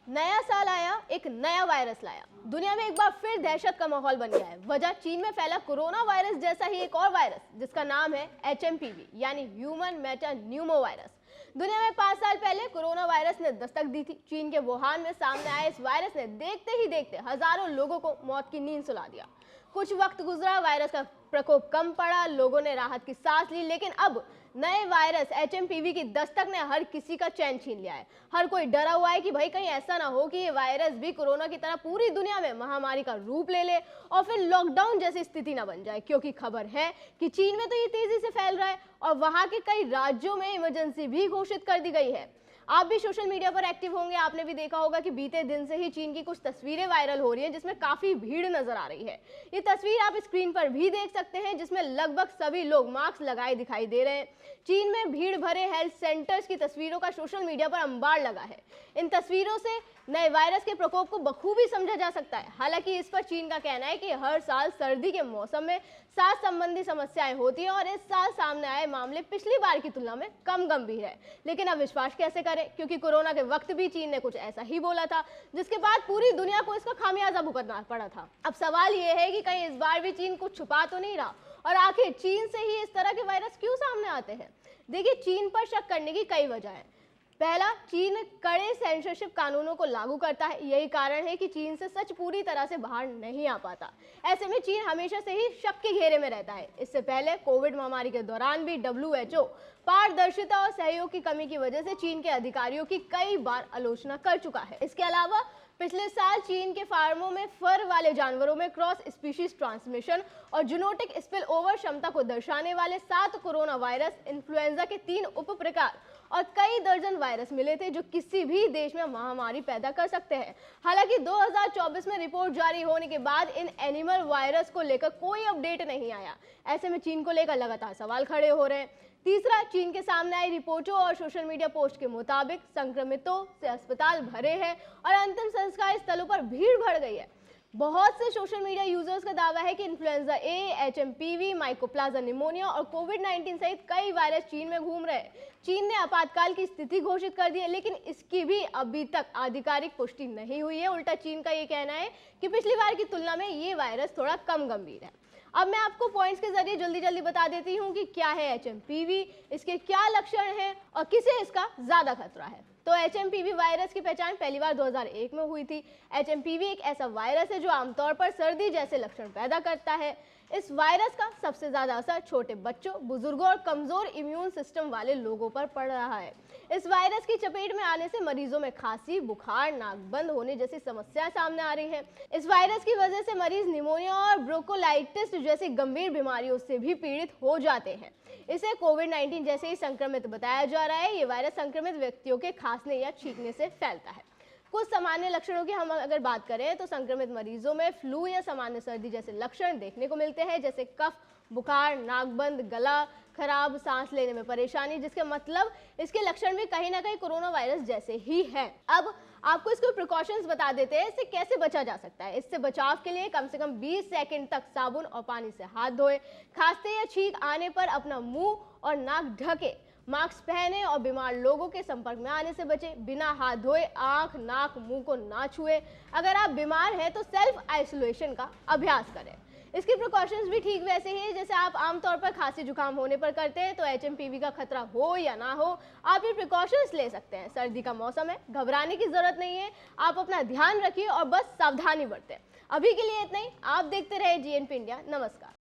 नया साल आया, एक नया वायरस लाया। दुनिया में एक बार फिर दहशत का माहौल बन गया है। वजह चीन में फैला कोरोना वायरस जैसा ही एक और वायरस जिसका नाम है HMPV यानी ह्यूमन मेटान्यूमो वायरस। दुनिया में 5 साल पहले कोरोना वायरस ने दस्तक दी थी। चीन के वुहान में सामने आए इस वायरस ने देखते ही देखते हजारों लोगों को मौत की नींद सुला दिया। कुछ वक्त गुजरा, वायरस का प्रकोप कम पड़ा, लोगों ने राहत की सांस ली, लेकिन अब नए वायरस HMPV की दस्तक ने हर किसी का चैन छीन लिया है। हर कोई डरा हुआ है कि भाई कहीं ऐसा ना हो कि ये वायरस भी कोरोना की तरह पूरी दुनिया में महामारी का रूप ले ले और फिर लॉकडाउन जैसी स्थिति ना बन जाए, क्योंकि खबर है कि चीन में तो ये तेजी से फैल रहा है और वहां के कई राज्यों में इमरजेंसी भी घोषित कर दी गई है। आप भी सोशल मीडिया पर एक्टिव होंगे, आपने भी देखा होगा कि बीते दिन से ही चीन की कुछ तस्वीरें वायरल हो रही हैं जिसमें काफी भीड़ नजर आ रही है। ये तस्वीर आप स्क्रीन पर भी देख सकते हैं जिसमें लगभग सभी लोग मास्क लगाए दिखाई दे रहे हैं। चीन में भीड़ भरे हेल्थ सेंटर्स की तस्वीरों का सोशल मीडिया पर अंबार लगा है। इन तस्वीरों से नए वायरस के प्रकोप को बखूबी समझा जा सकता है। हालांकि इस पर चीन का कहना है कि हर साल सर्दी के मौसम में सांस संबंधी समस्याएं होती हैं और इस साल सामने आए मामले पिछली बार की तुलना में कम गंभीर है। लेकिन अब विश्वास कैसे करें, क्योंकि कोरोना के वक्त भी चीन ने कुछ ऐसा ही बोला था जिसके बाद पूरी दुनिया को इसका खामियाजा भुगतना पड़ा था। अब सवाल यह है कि कहीं इस बार भी चीन कुछ छुपा तो नहीं रहा और आखिर चीन से ही इस तरह के वायरस क्यों सामने आते हैं। देखिए, चीन पर शक करने की कई वजह है। पहला, चीन कड़े सेंसरशिप कानूनों को लागू करता है। यही कारण है कि चीन से सच पूरी तरह से बाहर नहीं आ पाता। ऐसे में चीन हमेशा से ही शक के घेरे में रहता है। इससे पहले कोविड महामारी के दौरान भी WHO पारदर्शिता और सहयोग की कमी की वजह से चीन के अधिकारियों की कई बार आलोचना कर चुका है। इसके अलावा पिछले साल चीन के फार्मों में फर वाले जानवरों में क्रॉस स्पीशीज ट्रांसमिशन और जूनोटिक स्पिल ओवर क्षमता को दर्शाने वाले 7 कोरोना वायरस, इन्फ्लुएंजा के 3 उप प्रकार और कई दर्जन वायरस मिले थे जो किसी भी देश में महामारी पैदा कर सकते हैं। हालांकि 2024 में रिपोर्ट जारी होने के बाद इन एनिमल वायरस को लेकर कोई अपडेट नहीं आया। ऐसे में चीन को लेकर लगातार सवाल खड़े हो रहे हैं। तीसरा, चीन के सामने आई रिपोर्टों और सोशल मीडिया पोस्ट के मुताबिक संक्रमितों से अस्पताल भरे हैं और अंतिम संस्कार स्थलों पर भीड़ बढ़ गई है। बहुत से सोशल मीडिया यूजर्स का दावा है कि इन्फ्लुएंजा ए, HMPV, माइकोप्लाज्मा निमोनिया और कोविड-19 सहित कई वायरस चीन में घूम रहे हैं। चीन ने आपातकाल की स्थिति घोषित कर दी है, लेकिन इसकी भी अभी तक आधिकारिक पुष्टि नहीं हुई है। उल्टा चीन का ये कहना है कि पिछली बार की तुलना में ये वायरस थोड़ा कम गंभीर है। अब मैं आपको पॉइंट्स के जरिए जल्दी बता देती हूँ कि क्या है HMPV, इसके क्या लक्षण हैं और किसे इसका ज्यादा खतरा है। तो HMPV वायरस की पहचान पहली बार 2001 में हुई थी। HMPV एक ऐसा वायरस है जो आमतौर पर सर्दी जैसे लक्षण पैदा करता है। इस वायरस का सबसे ज्यादा असर छोटे बच्चों, बुजुर्गों और कमजोर इम्यून सिस्टम वाले लोगों पर पड़ रहा है। इस वायरस की चपेट में आने से मरीजों में खांसी, बुखार, नाक बंद होने जैसी समस्या सामने आ रही है। इस वायरस की वजह से मरीज निमोनिया और ब्रोंकोलाइटिस जैसी गंभीर बीमारियों से भी पीड़ित हो जाते हैं। इसे कोविड-19 जैसे ही संक्रमित बताया जा रहा है। ये वायरस संक्रमित व्यक्तियों के खांसने या छींकने से फैलता है। कुछ सामान्य लक्षणों की हम अगर बात करें तो संक्रमित मरीजों में फ्लू या सामान्य सर्दी जैसे लक्षण देखने को मिलते हैं, जैसे कफ, बुखार, नाक बंद, गला खराब, सांस लेने में परेशानी, जिसके मतलब इसके लक्षण भी कहीं ना कहीं कोरोना वायरस जैसे ही हैं। अब आपको इसके प्रिकॉशंस बता देते हैं, इससे कैसे बचा जा सकता है। इससे बचाव के लिए कम से कम 20 सेकंड तक साबुन और पानी से हाथ धोएं। खांसते या छींक आने पर अपना मुंह और नाक ढके, मास्क पहने और बीमार लोगों के संपर्क में आने से बचें। बिना हाथ धोए आंख, नाक, मुंह को ना छुएं। अगर आप बीमार हैं तो सेल्फ आइसोलेशन का अभ्यास करें। इसकी प्रिकॉशंस भी ठीक वैसे ही है जैसे आप आमतौर पर खांसी जुकाम होने पर करते हैं। तो HMPV का खतरा हो या ना हो, आप ये प्रिकॉशंस ले सकते हैं। सर्दी का मौसम है, घबराने की जरूरत नहीं है। आप अपना ध्यान रखिए और बस सावधानी बरतें। अभी के लिए इतना ही। आप देखते रहे GNP इंडिया। नमस्कार।